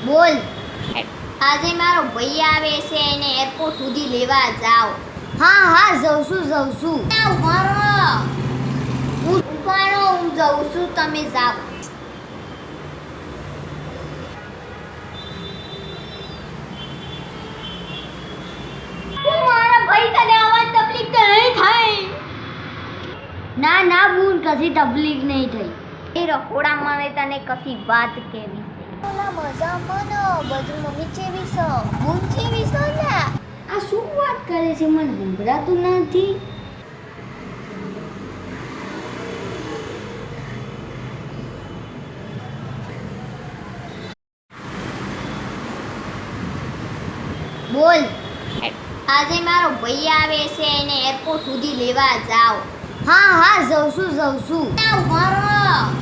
બોલ. આજે મારો ભાઈ આવે છે એને એરપોર્ટ સુધી લેવા જાઓ. હા હા જઉં છું. ઉભારો હું જઉં છું, તમે જાઓ. મારા ભાઈ તને આવા તકલીફ તો નહીં થાય. ના બૂન કશી તકલીફ નહીં થઈ. એ રખોડામાં મને તને કશી વાત કેવી છે. મજામાં ને બધું મમ્મી જેવી છે, બૂન જેવી છે ને. આ શું વાત કરે છે, મને સંભળાતું નથી. બોલ. આજે મારો ભાઈ આવે છે એને એરપોર્ટ સુધી લેવા જાઓ. હા જઉં છું. ઉભારો